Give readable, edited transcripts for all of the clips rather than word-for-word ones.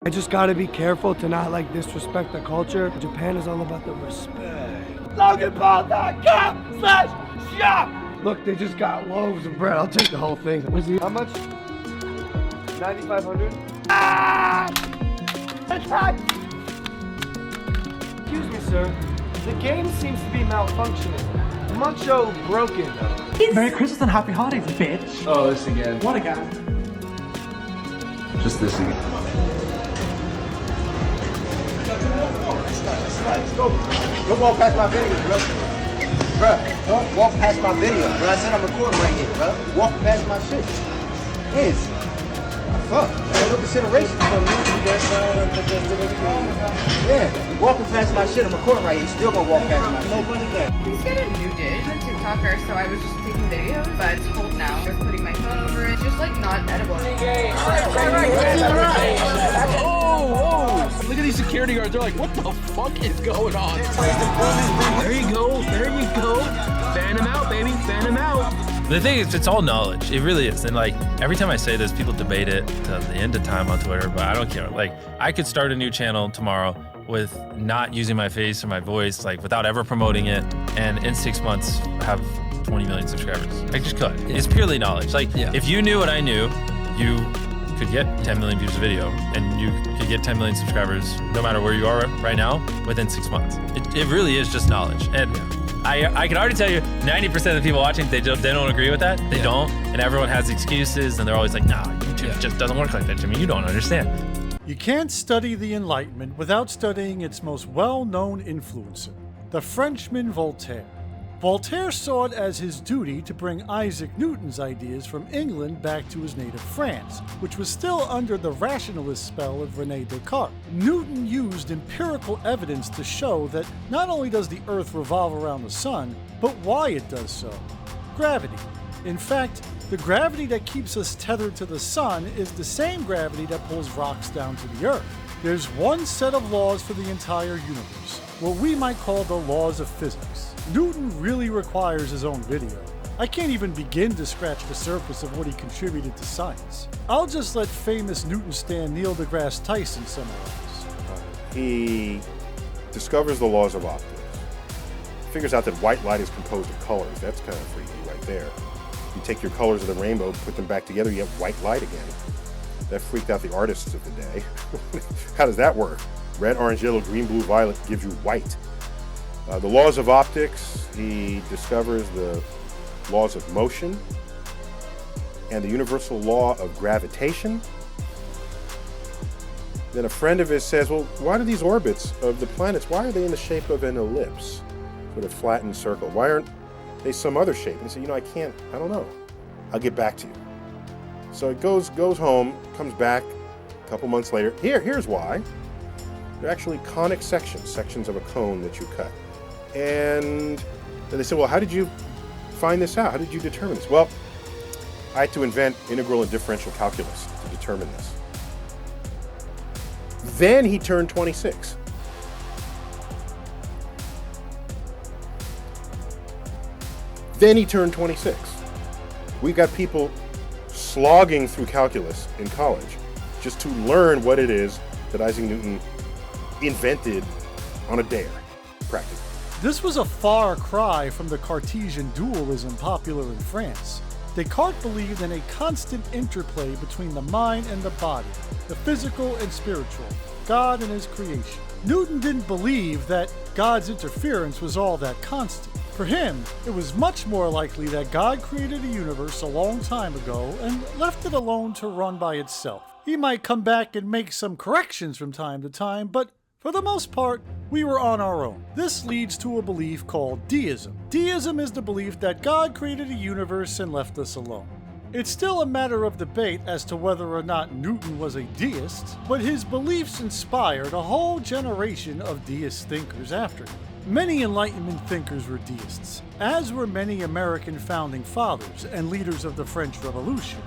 I just gotta be careful to not like disrespect the culture. Japan is all about the respect. LoganPaul.com/shop. Look, they just got loaves of bread. I'll take the whole thing. How much? 9,500. Attack! Excuse me, sir. The game seems to be malfunctioning. Mucho broken, though. Merry Christmas and Happy Holidays, bitch. Oh, this again. What again? Just this again. Let's go. Don't walk past my video, bro. Bruh, don't walk past my video, bro. I said I'm recording right here, bro. Walk past my shit. Yes. Fuck. No consideration from me. Yeah, you walking past my shit. I'm recording right here. You still gonna walk past my shit. He's got a new dish on TikToker, so I was just taking videos, but it's cold now. I was putting my phone over it. It's just like not edible. Oh! Look at these security guards. They're like, what the fuck is going on? There you go. There you go. Fan him out, baby. Fan him out. The thing is, it's all knowledge. It really is. And like, every time I say this, people debate it to the end of time on Twitter, but I don't care. Like, I could start a new channel tomorrow with not using my face or my voice, like without ever promoting it, and in 6 months have 20 million subscribers. I just could. Yeah. It's purely knowledge. Like, if you knew what I knew, you could get 10 million views a video, and you could get 10 million subscribers no matter where you are right now within 6 months. It really is just knowledge. And I can already tell you, 90% of the people watching, they don't agree with that. They don't. And everyone has excuses, and they're always like, nah, YouTube just doesn't work like that, Jimmy. You don't understand. You can't study the Enlightenment without studying its most well-known influencer, the Frenchman Voltaire. Voltaire saw it as his duty to bring Isaac Newton's ideas from England back to his native France, which was still under the rationalist spell of René Descartes. Newton used empirical evidence to show that not only does the Earth revolve around the sun, but why it does so. Gravity. In fact, the gravity that keeps us tethered to the sun is the same gravity that pulls rocks down to the Earth. There's one set of laws for the entire universe, what we might call the laws of physics. Newton really requires his own video. I can't even begin to scratch the surface of what he contributed to science. I'll just let famous Newton stan Neil deGrasse Tyson summarize. He discovers the laws of optics. Figures out that white light is composed of colors. That's kind of freaky right there. You take your colors of the rainbow, put them back together, you have white light again. That freaked out the artists of the day. How does that work? Red, orange, yellow, green, blue, violet gives you white. The laws of optics, he discovers the laws of motion and the universal law of gravitation. Then a friend of his says, well, why do these orbits of the planets, why are they in the shape of an ellipse? Sort of flattened circle. Why aren't they some other shape? And he said, I don't know. I'll get back to you. So it goes home, comes back a couple months later. Here's why. They're actually conic sections of a cone that you cut. And then they said, well, how did you find this out? How did you determine this? Well, I had to invent integral and differential calculus to determine this. Then he turned 26. We got people slogging through calculus in college just to learn what it is that Isaac Newton invented on a dare, practically. This was a far cry from the Cartesian dualism popular in France. Descartes believed in a constant interplay between the mind and the body, the physical and spiritual, God and his creation. Newton didn't believe that God's interference was all that constant. For him, it was much more likely that God created a universe a long time ago and left it alone to run by itself. He might come back and make some corrections from time to time, but for the most part, we were on our own. This leads to a belief called deism. Deism is the belief that God created a universe and left us alone. It's still a matter of debate as to whether or not Newton was a deist, but his beliefs inspired a whole generation of deist thinkers after him. Many Enlightenment thinkers were deists, as were many American founding fathers and leaders of the French Revolution,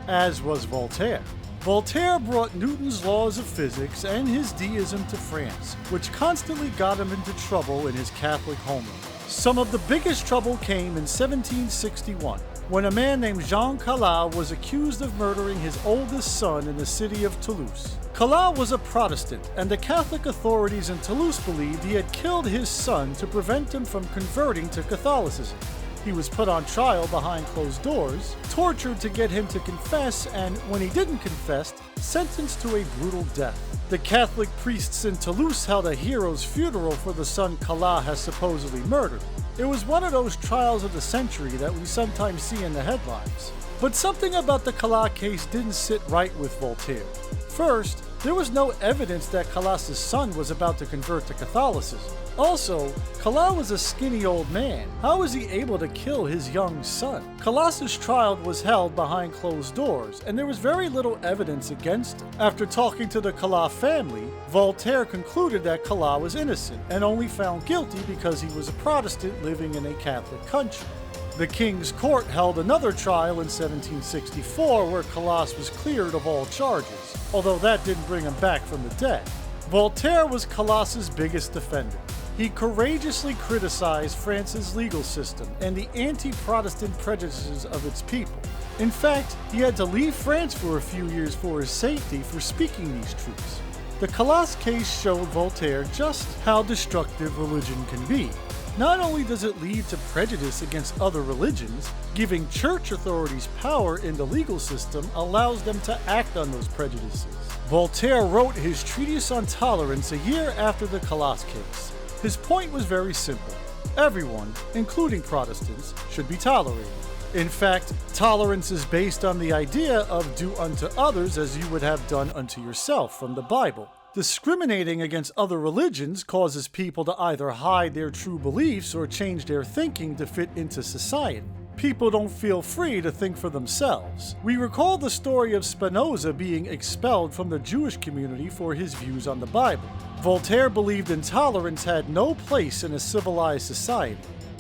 as was Voltaire. Voltaire brought Newton's laws of physics and his deism to France, which constantly got him into trouble in his Catholic homeland. Some of the biggest trouble came in 1761, when a man named Jean Calas was accused of murdering his oldest son in the city of Toulouse. Calas was a Protestant, and the Catholic authorities in Toulouse believed he had killed his son to prevent him from converting to Catholicism. He was put on trial behind closed doors, tortured to get him to confess, and when he didn't confess, sentenced to a brutal death. The Catholic priests in Toulouse held a hero's funeral for the son Calas has supposedly murdered. It was one of those trials of the century that we sometimes see in the headlines. But something about the Calas case didn't sit right with Voltaire. First, there was no evidence that Calas' son was about to convert to Catholicism. Also, Calas was a skinny old man. How was he able to kill his young son? Calas' trial was held behind closed doors, and there was very little evidence against him. After talking to the Calas family, Voltaire concluded that Calas was innocent and only found guilty because he was a Protestant living in a Catholic country. The King's Court held another trial in 1764 where Calas was cleared of all charges, although that didn't bring him back from the dead. Voltaire was Calas' biggest defender. He courageously criticized France's legal system and the anti-Protestant prejudices of its people. In fact, he had to leave France for a few years for his safety for speaking these truths. The Calas case showed Voltaire just how destructive religion can be. Not only does it lead to prejudice against other religions, giving church authorities power in the legal system allows them to act on those prejudices. Voltaire wrote his treatise on tolerance a year after the Calas case. His point was very simple. Everyone, including Protestants, should be tolerated. In fact, tolerance is based on the idea of do unto others as you would have done unto yourself from the Bible. Discriminating against other religions causes people to either hide their true beliefs or change their thinking to fit into society. People don't feel free to think for themselves. We recall the story of Spinoza being expelled from the Jewish community for his views on the Bible. Voltaire believed intolerance had no place in a civilized society.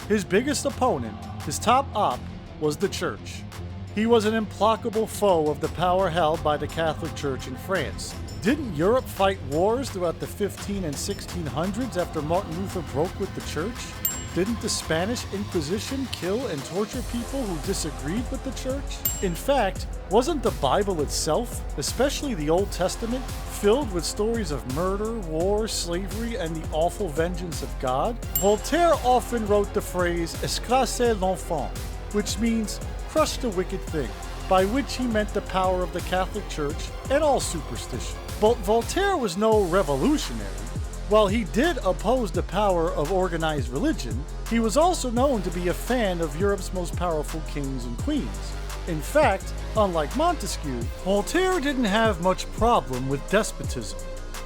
His biggest opponent, his top op, was the church. He was an implacable foe of the power held by the Catholic Church in France. Didn't Europe fight wars throughout the 15 and 1600s after Martin Luther broke with the church? Didn't the Spanish Inquisition kill and torture people who disagreed with the church? In fact, wasn't the Bible itself, especially the Old Testament, filled with stories of murder, war, slavery, and the awful vengeance of God? Voltaire often wrote the phrase "escraser l'enfant," which means crush the wicked thing, by which he meant the power of the Catholic Church and all superstition. But Voltaire was no revolutionary. While he did oppose the power of organized religion, he was also known to be a fan of Europe's most powerful kings and queens. In fact, unlike Montesquieu, Voltaire didn't have much problem with despotism,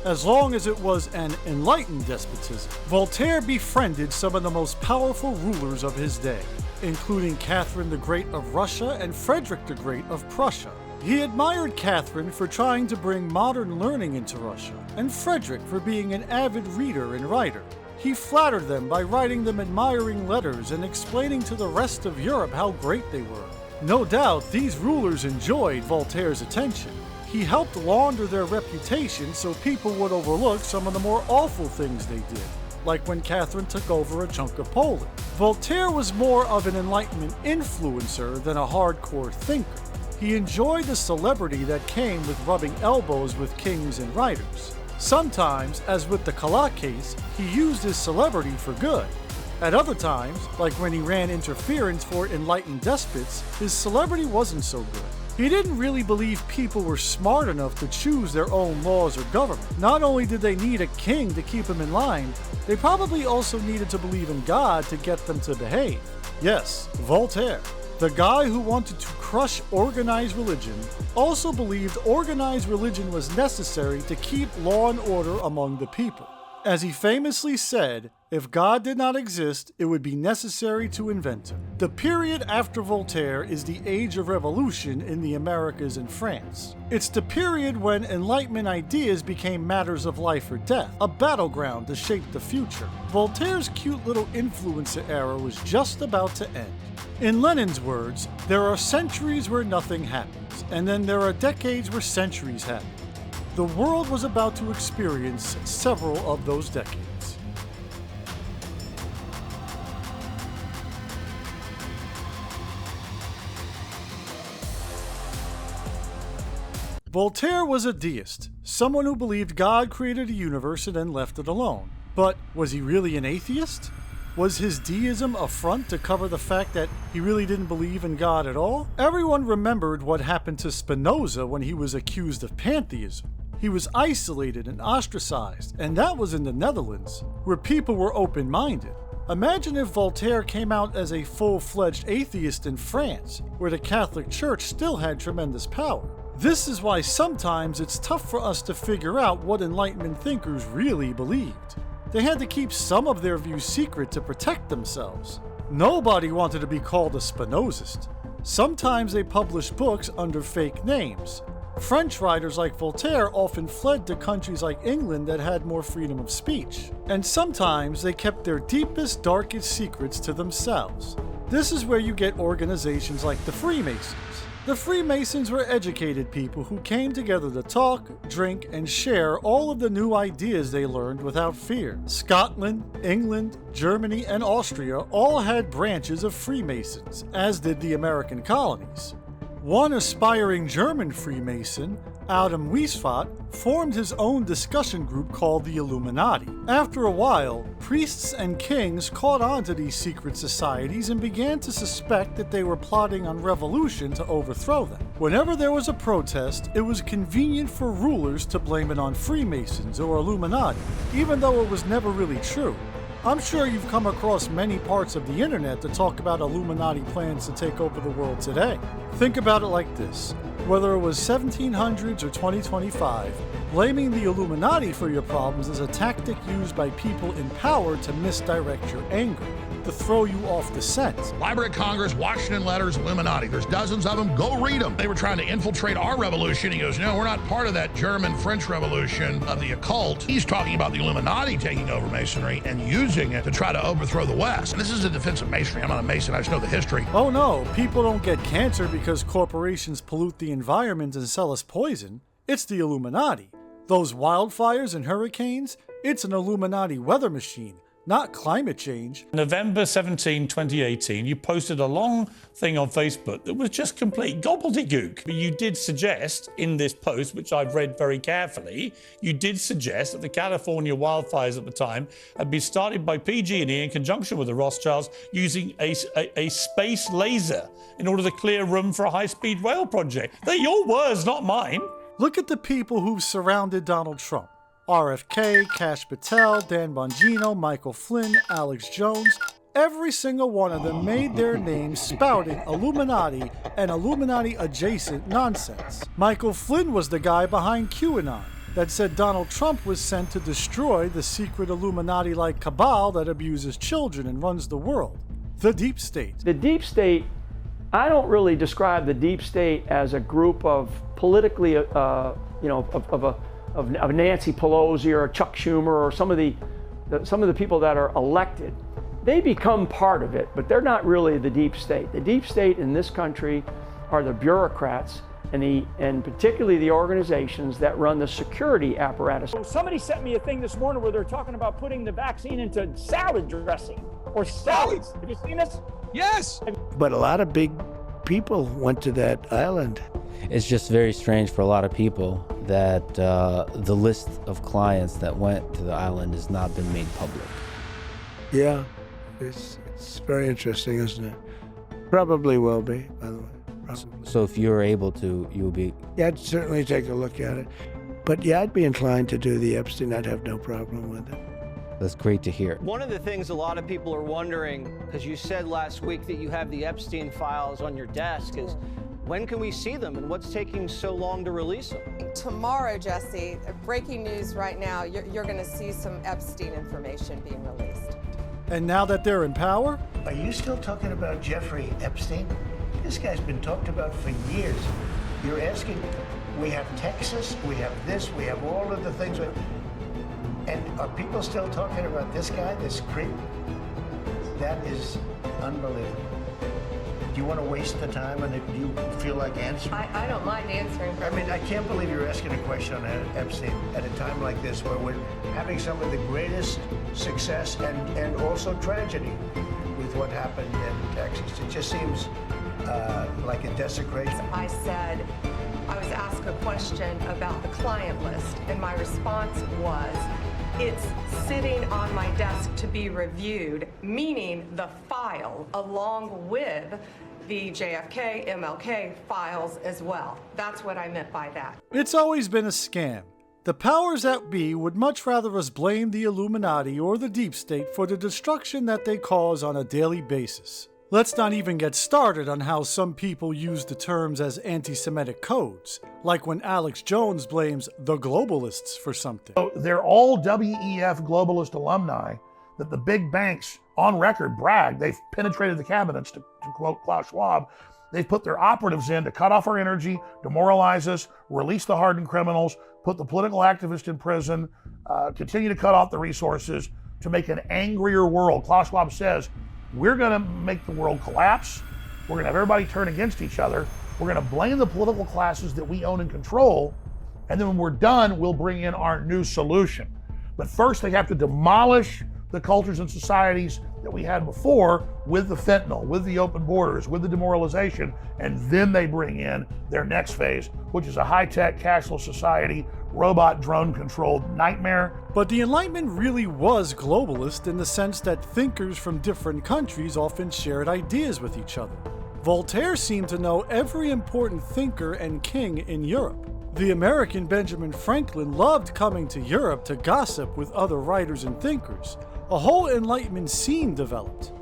as long as it was an enlightened despotism. Voltaire befriended some of the most powerful rulers of his day, including Catherine the Great of Russia and Frederick the Great of Prussia. He admired Catherine for trying to bring modern learning into Russia, and Frederick for being an avid reader and writer. He flattered them by writing them admiring letters and explaining to the rest of Europe how great they were. No doubt, these rulers enjoyed Voltaire's attention. He helped launder their reputation so people would overlook some of the more awful things they did, like when Catherine took over a chunk of Poland. Voltaire was more of an Enlightenment influencer than a hardcore thinker. He enjoyed the celebrity that came with rubbing elbows with kings and writers. Sometimes, as with the Calas case, he used his celebrity for good. At other times, like when he ran interference for enlightened despots, his celebrity wasn't so good. He didn't really believe people were smart enough to choose their own laws or government. Not only did they need a king to keep them in line, they probably also needed to believe in God to get them to behave. Yes, Voltaire, the guy who wanted to crush organized religion, also believed organized religion was necessary to keep law and order among the people. As he famously said, if God did not exist, it would be necessary to invent him. The period after Voltaire is the Age of Revolution in the Americas and France. It's the period when Enlightenment ideas became matters of life or death, a battleground to shape the future. Voltaire's cute little influencer era was just about to end. In Lenin's words, there are centuries where nothing happens, and then there are decades where centuries happen. The world was about to experience several of those decades. Voltaire was a deist, someone who believed God created a universe and then left it alone. But was he really an atheist? Was his deism a front to cover the fact that he really didn't believe in God at all? Everyone remembered what happened to Spinoza when he was accused of pantheism. He was isolated and ostracized, and that was in the Netherlands, where people were open-minded. Imagine if Voltaire came out as a full-fledged atheist in France, where the Catholic Church still had tremendous power. This is why sometimes it's tough for us to figure out what Enlightenment thinkers really believed. They had to keep some of their views secret to protect themselves. Nobody wanted to be called a Spinozist. Sometimes they published books under fake names. French writers like Voltaire often fled to countries like England that had more freedom of speech. And sometimes they kept their deepest, darkest secrets to themselves. This is where you get organizations like the Freemasons. The Freemasons were educated people who came together to talk, drink, and share all of the new ideas they learned without fear. Scotland, England, Germany, and Austria all had branches of Freemasons, as did the American colonies. One aspiring German Freemason, Adam Weishaupt, formed his own discussion group called the Illuminati. After a while, priests and kings caught on to these secret societies and began to suspect that they were plotting on revolution to overthrow them. Whenever there was a protest, it was convenient for rulers to blame it on Freemasons or Illuminati, even though it was never really true. I'm sure you've come across many parts of the internet that talk about Illuminati plans to take over the world today. Think about it like this. Whether it was 1700s or 2025, blaming the Illuminati for your problems is a tactic used by people in power to misdirect your anger, to throw you off the scent. Library of Congress, Washington Letters, Illuminati. There's dozens of them. Go read them. They were trying to infiltrate our revolution. He goes, no, we're not part of that German-French revolution of the occult. He's talking about the Illuminati taking over Masonry and using it to try to overthrow the West. And this is a defense of Masonry. I'm not a Mason. I just know the history. Oh no, people don't get cancer because corporations pollute the environment and sell us poison. It's the Illuminati. Those wildfires and hurricanes, it's an Illuminati weather machine, not climate change. November 17, 2018, you posted a long thing on Facebook that was just complete gobbledygook. But you did suggest in this post, which I've read very carefully, you did suggest that the California wildfires at the time had been started by PG&E in conjunction with the Rothschilds using a space laser in order to clear room for a high-speed rail project. They're your words, not mine. Look at the people who've surrounded Donald Trump. RFK, Kash Patel, Dan Bongino, Michael Flynn, Alex Jones. Every single one of them made their names spouting Illuminati and Illuminati-adjacent nonsense. Michael Flynn was the guy behind QAnon that said Donald Trump was sent to destroy the secret Illuminati-like cabal that abuses children and runs the world. The Deep State. The Deep State, I don't really describe the Deep State as a group of politically, of Nancy Pelosi or Chuck Schumer or some of the people that are elected. They become part of it, but they're not really the Deep State. The Deep State in this country are the bureaucrats and particularly the organizations that run the security apparatus. Somebody sent me a thing this morning where they're talking about putting the vaccine into salad dressing or salads. Have you seen this? Yes. But a lot of big people went to that island. It's just very strange for a lot of people that the list of clients that went to the island has not been made public. Yeah, it's very interesting, isn't it? Probably will be, by the way. Probably. So if you're able to, you'll be... Yeah, I'd certainly take a look at it. But yeah, I'd be inclined to do the Epstein. I'd have no problem with it. That's great to hear. One of the things a lot of people are wondering, because you said last week that you have the Epstein files on your desk, is when can we see them and what's taking so long to release them? Tomorrow, Jesse, breaking news right now, you're going to see some Epstein information being released. And now that they're in power? Are you still talking about Jeffrey Epstein? This guy's been talked about for years. You're asking, we have Texas, we have this, we have all of the things. And are people still talking about this guy, this creep? That is unbelievable. Do you want to waste the time and do you feel like answering? I don't mind answering. I mean, I can't believe you're asking a question on Epstein at a time like this where we're having some of the greatest success and also tragedy with what happened in Texas. It just seems like a desecration. I said, I was asked a question about the client list, and my response was, it's sitting on my desk to be reviewed, meaning the file along with the JFK, MLK files as well. That's what I meant by that. It's always been a scam. The powers that be would much rather us blame the Illuminati or the deep state for the destruction that they cause on a daily basis. Let's not even get started on how some people use the terms as anti-Semitic codes, like when Alex Jones blames the globalists for something. They're all WEF globalist alumni that the big banks on record brag they've penetrated the cabinets, to quote Klaus Schwab. They've put their operatives in to cut off our energy, demoralize us, release the hardened criminals, put the political activists in prison, continue to cut off the resources to make an angrier world. Klaus Schwab says, we're going to make the world collapse. We're going to have everybody turn against each other. We're going to blame the political classes that we own and control. And then when we're done, we'll bring in our new solution. But first, they have to demolish the cultures and societies that we had before with the fentanyl, with the open borders, with the demoralization, and then they bring in their next phase, which is a high-tech, cashless society, robot, drone-controlled nightmare. But the Enlightenment really was globalist in the sense that thinkers from different countries often shared ideas with each other. Voltaire seemed to know every important thinker and king in Europe. The American Benjamin Franklin loved coming to Europe to gossip with other writers and thinkers. A whole Enlightenment scene developed.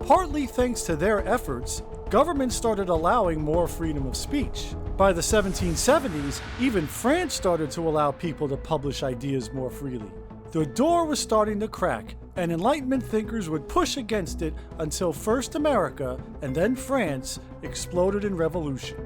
Partly thanks to their efforts, governments started allowing more freedom of speech. By the 1770s, even France started to allow people to publish ideas more freely. The door was starting to crack, and Enlightenment thinkers would push against it until first America, and then France, exploded in revolution.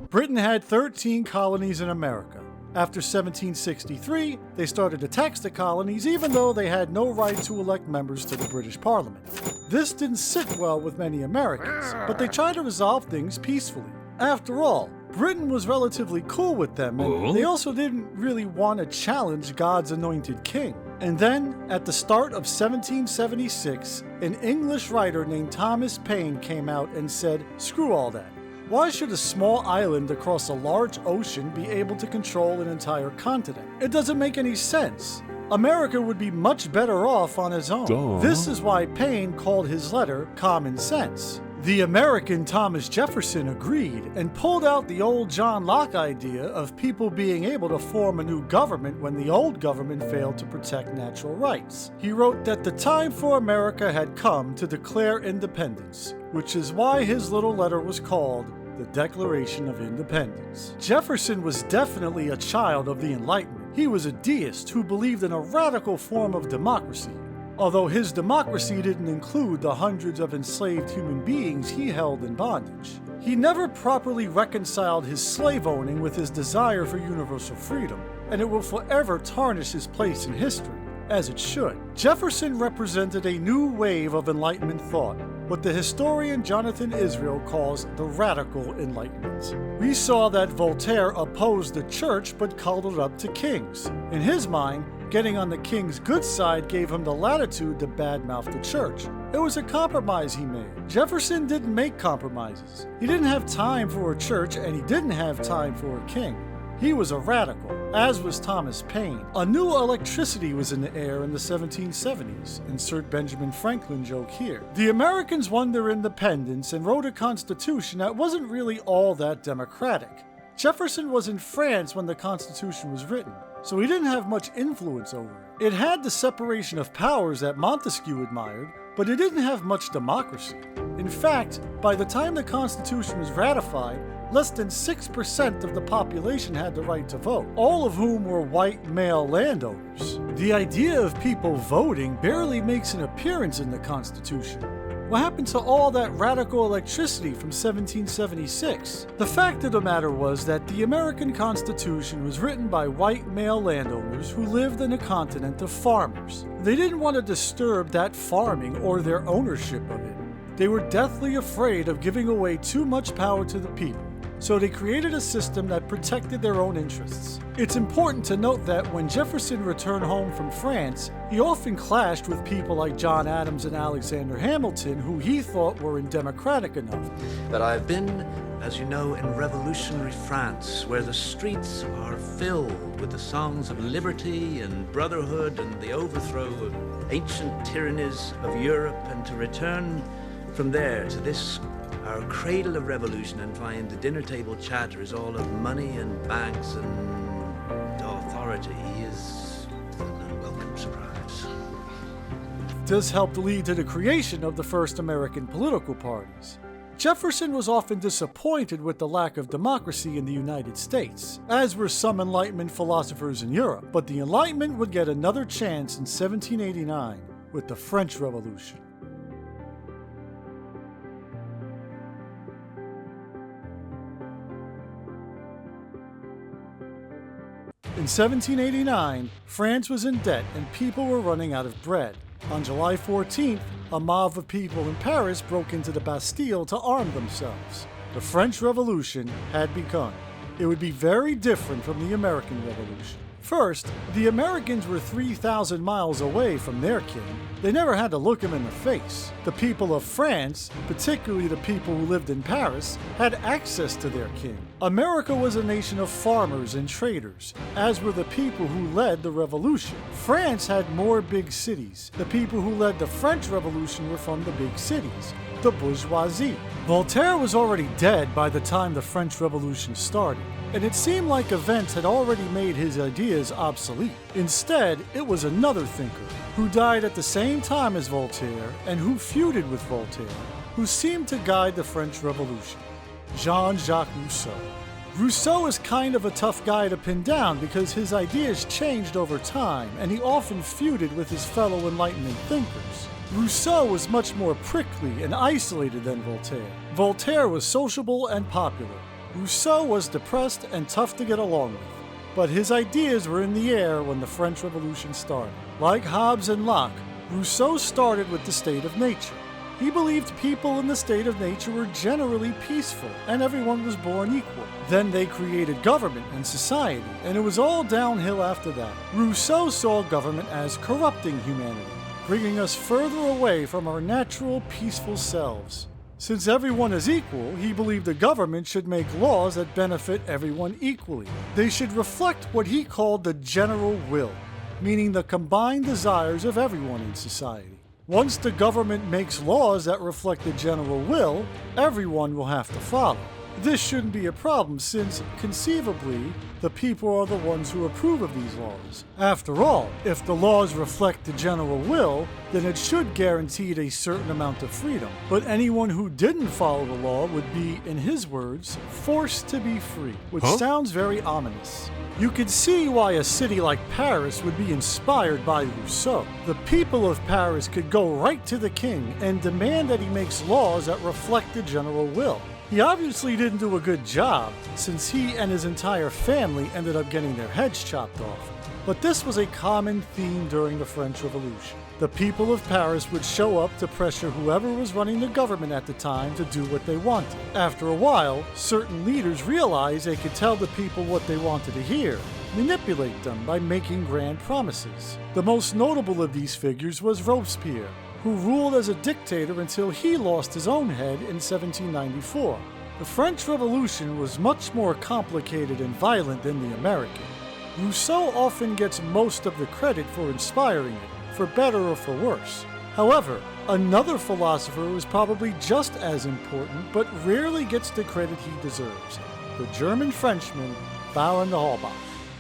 Britain had 13 colonies in America. After 1763, they started to tax the colonies even though they had no right to elect members to the British Parliament. This didn't sit well with many Americans, but they tried to resolve things peacefully. After all, Britain was relatively cool with them, and they also didn't really want to challenge God's anointed king. And then, at the start of 1776, an English writer named Thomas Paine came out and said, "Screw all that. Why should a small island across a large ocean be able to control an entire continent? It doesn't make any sense. America would be much better off on its own." Duh. This is why Paine called his letter Common Sense. The American Thomas Jefferson agreed and pulled out the old John Locke idea of people being able to form a new government when the old government failed to protect natural rights. He wrote that the time for America had come to declare independence, which is why his little letter was called the Declaration of Independence. Jefferson was definitely a child of the Enlightenment. He was a deist who believed in a radical form of democracy, although his democracy didn't include the hundreds of enslaved human beings he held in bondage. He never properly reconciled his slave owning with his desire for universal freedom, and it will forever tarnish his place in history, as it should. Jefferson represented a new wave of Enlightenment thought, what the historian Jonathan Israel calls the Radical Enlightenment. We saw that Voltaire opposed the church but cuddled up to kings. In his mind, getting on the king's good side gave him the latitude to badmouth the church. It was a compromise he made. Jefferson didn't make compromises. He didn't have time for a church, and he didn't have time for a king. He was a radical, as was Thomas Paine. A new electricity was in the air in the 1770s. Insert Benjamin Franklin joke here. The Americans won their independence and wrote a constitution that wasn't really all that democratic. Jefferson was in France when the Constitution was written, so he didn't have much influence over it. It had the separation of powers that Montesquieu admired, but it didn't have much democracy. In fact, by the time the Constitution was ratified, less than 6% of the population had the right to vote, all of whom were white male landowners. The idea of people voting barely makes an appearance in the Constitution. What happened to all that radical electricity from 1776? The fact of the matter was that the American Constitution was written by white male landowners who lived in a continent of farmers. They didn't want to disturb that farming or their ownership of it. They were deathly afraid of giving away too much power to the people. so they created a system that protected their own interests. It's important to note that when Jefferson returned home from France, he often clashed with people like John Adams and Alexander Hamilton, who he thought weren't democratic enough. But I've been, as you know, in revolutionary France, where the streets are filled with the songs of liberty and brotherhood and the overthrow of ancient tyrannies of Europe, and to return from there to this, our cradle of revolution, and find the dinner table chatter is all of money and banks and authority is an unwelcome surprise. This helped lead to the creation of the first American political parties. Jefferson was often disappointed with the lack of democracy in the United States, as were some Enlightenment philosophers in Europe, but the Enlightenment would get another chance in 1789 with the French Revolution. In 1789, France was in debt and people were running out of bread. On July 14th, a mob of people in Paris broke into the Bastille to arm themselves. The French Revolution had begun. It would be very different from the American Revolution. First, the Americans were 3,000 miles away from their king. They never had to look him in the face. The people of France, particularly the people who lived in Paris, had access to their king. America was a nation of farmers and traders, as were the people who led the revolution. France had more big cities. The people who led the French Revolution were from the big cities, the bourgeoisie. Voltaire was already dead by the time the French Revolution started, and it seemed like events had already made his ideas obsolete. Instead, it was another thinker, who died at the same time as Voltaire and who feuded with Voltaire, who seemed to guide the French Revolution: Jean-Jacques Rousseau. Rousseau is kind of a tough guy to pin down because his ideas changed over time and he often feuded with his fellow Enlightenment thinkers. Rousseau was much more prickly and isolated than Voltaire. Voltaire was sociable and popular. Rousseau was depressed and tough to get along with, but his ideas were in the air when the French Revolution started. Like Hobbes and Locke, Rousseau started with the state of nature. He believed people in the state of nature were generally peaceful and everyone was born equal. Then they created government and society, and it was all downhill after that. Rousseau saw government as corrupting humanity, bringing us further away from our natural, peaceful selves. Since everyone is equal, he believed the government should make laws that benefit everyone equally. They should reflect what he called the general will, meaning the combined desires of everyone in society. Once the government makes laws that reflect the general will, everyone will have to follow. This shouldn't be a problem since, conceivably, the people are the ones who approve of these laws. After all, if the laws reflect the general will, then it should guarantee a certain amount of freedom. But anyone who didn't follow the law would be, in his words, forced to be free, which sounds very ominous. You could see why a city like Paris would be inspired by Rousseau. The people of Paris could go right to the king and demand that he makes laws that reflect the general will. He obviously didn't do a good job, since he and his entire family ended up getting their heads chopped off. But this was a common theme during the French Revolution. The people of Paris would show up to pressure whoever was running the government at the time to do what they wanted. After a while, certain leaders realized they could tell the people what they wanted to hear, manipulate them by making grand promises. The most notable of these figures was Robespierre, who ruled as a dictator until he lost his own head in 1794. The French Revolution was much more complicated and violent than the American. Rousseau often gets most of the credit for inspiring it, for better or for worse. However, another philosopher was probably just as important, but rarely gets the credit he deserves: the German Frenchman, Baron de Holbach.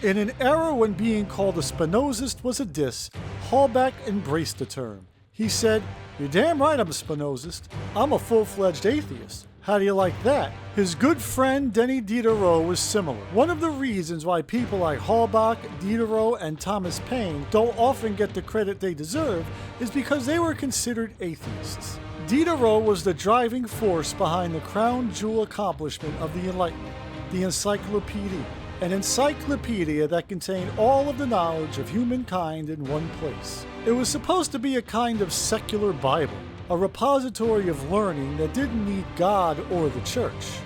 In an era when being called a Spinozist was a diss, Holbach embraced the term. He said, "You're damn right I'm a Spinozist. I'm a full-fledged atheist. How do you like that?" His good friend Denis Diderot was similar. One of the reasons why people like Holbach, Diderot, and Thomas Paine don't often get the credit they deserve is because they were considered atheists. Diderot was the driving force behind the crown jewel accomplishment of the Enlightenment, the Encyclopedia, an encyclopedia that contained all of the knowledge of humankind in one place. It was supposed to be a kind of secular Bible, a repository of learning that didn't need God or the church.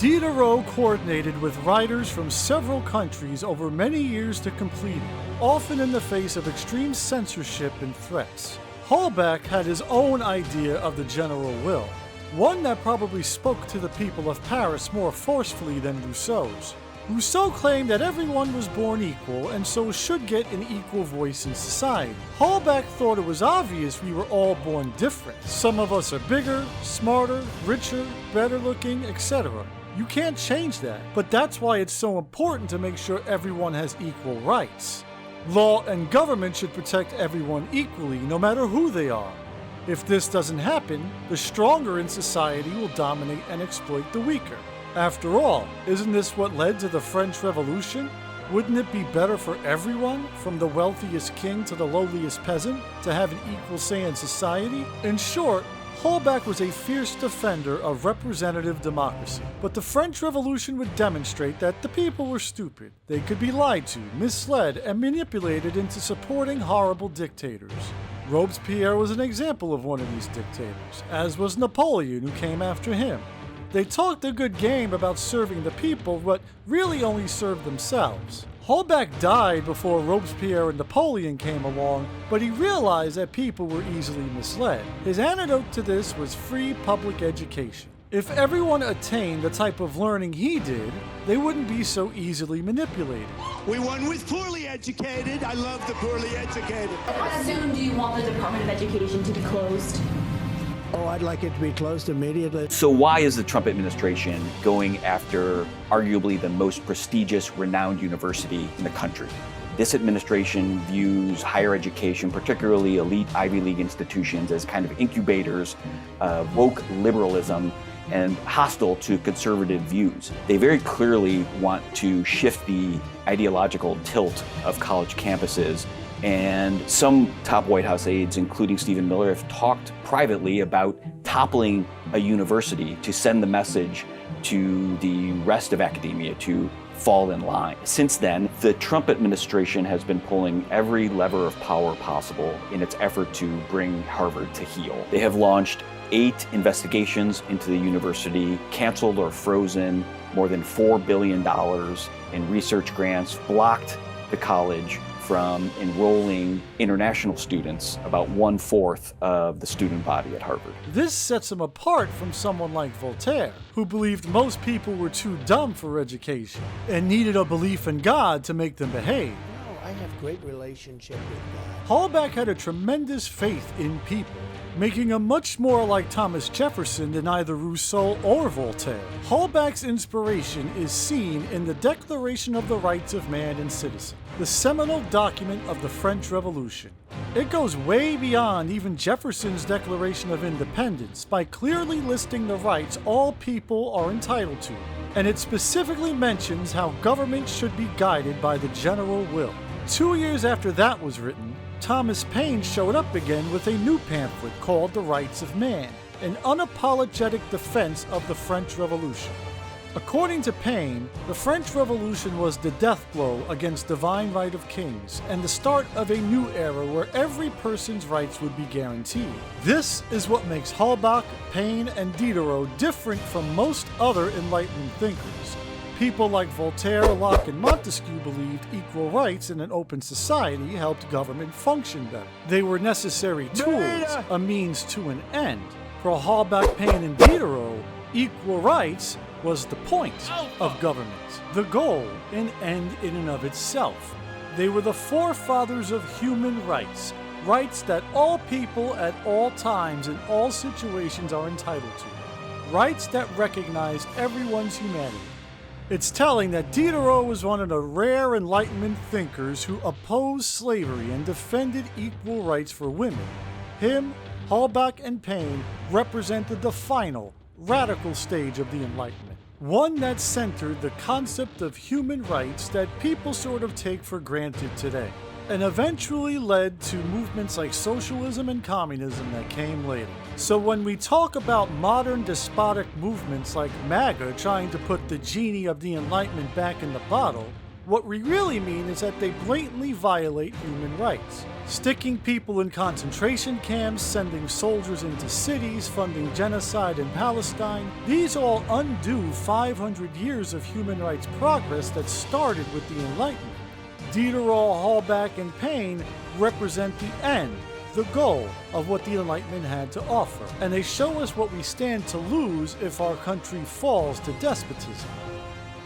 Diderot coordinated with writers from several countries over many years to complete it, often in the face of extreme censorship and threats. Holbach had his own idea of the general will, one that probably spoke to the people of Paris more forcefully than Rousseau's. Rousseau claimed that everyone was born equal and so should get an equal voice in society. Holbach thought it was obvious we were all born different. Some of us are bigger, smarter, richer, better looking, etc. You can't change that, but that's why it's so important to make sure everyone has equal rights. Law and government should protect everyone equally, no matter who they are. If this doesn't happen, the stronger in society will dominate and exploit the weaker. After all, isn't this what led to the French Revolution? Wouldn't it be better for everyone, from the wealthiest king to the lowliest peasant, to have an equal say in society? In short, Holbach was a fierce defender of representative democracy. But the French Revolution would demonstrate that the people were stupid. They could be lied to, misled, and manipulated into supporting horrible dictators. Robespierre was an example of one of these dictators, as was Napoleon, who came after him. They talked a good game about serving the people, but really only served themselves. Holbach died before Robespierre and Napoleon came along, but he realized that people were easily misled. His antidote to this was free public education. If everyone attained the type of learning he did, they wouldn't be so easily manipulated. We won with poorly educated. I love the poorly educated. How soon do you want the Department of Education to be closed? Oh, I'd like it to be closed immediately. So why is the Trump administration going after arguably the most prestigious, renowned university in the country? This administration views higher education, particularly elite Ivy League institutions, as kind of incubators of woke liberalism and hostile to conservative views. They very clearly want to shift the ideological tilt of college campuses. And some top White House aides, including Stephen Miller, have talked privately about toppling a university to send the message to the rest of academia to fall in line. Since then, the Trump administration has been pulling every lever of power possible in its effort to bring Harvard to heel. They have launched 8 investigations into the university, canceled or frozen more than $4 billion in research grants, blocked the college from enrolling international students, about 1/4 of the student body at Harvard. This sets him apart from someone like Voltaire, who believed most people were too dumb for education and needed a belief in God to make them behave. No, I have great relationship with God. Holbach had a tremendous faith in people, making him much more like Thomas Jefferson than either Rousseau or Voltaire. Holbach's inspiration is seen in the Declaration of the Rights of Man and Citizen, the seminal document of the French Revolution. It goes way beyond even Jefferson's Declaration of Independence by clearly listing the rights all people are entitled to, and it specifically mentions how government should be guided by the general will. 2 years after that was written, Thomas Paine showed up again with a new pamphlet called The Rights of Man, an unapologetic defense of the French Revolution. According to Paine, the French Revolution was the death blow against divine right of kings and the start of a new era where every person's rights would be guaranteed. This is what makes Holbach, Paine, and Diderot different from most other Enlightenment thinkers. People like Voltaire, Locke, and Montesquieu believed equal rights in an open society helped government function better. They were necessary tools, a means to an end. For Holbach, Paine, and Diderot, equal rights was the point of government, the goal, an end in and of itself. They were the forefathers of human rights, rights that all people at all times in all situations are entitled to, rights that recognize everyone's humanity. It's telling that Diderot was one of the rare Enlightenment thinkers who opposed slavery and defended equal rights for women. Him, Holbach, and Paine represented the final, radical stage of the Enlightenment, one that centered the concept of human rights that people sort of take for granted today, and eventually led to movements like socialism and communism that came later. So when we talk about modern despotic movements like MAGA trying to put the genie of the Enlightenment back in the bottle, What we really mean is that they blatantly violate human rights. Sticking people in concentration camps, sending soldiers into cities, funding genocide in Palestine. These all undo 500 years of human rights progress that started with the Enlightenment. Diderot, Halbach, and Paine represent the end, the goal of what the Enlightenment had to offer. And they show us what we stand to lose if our country falls to despotism.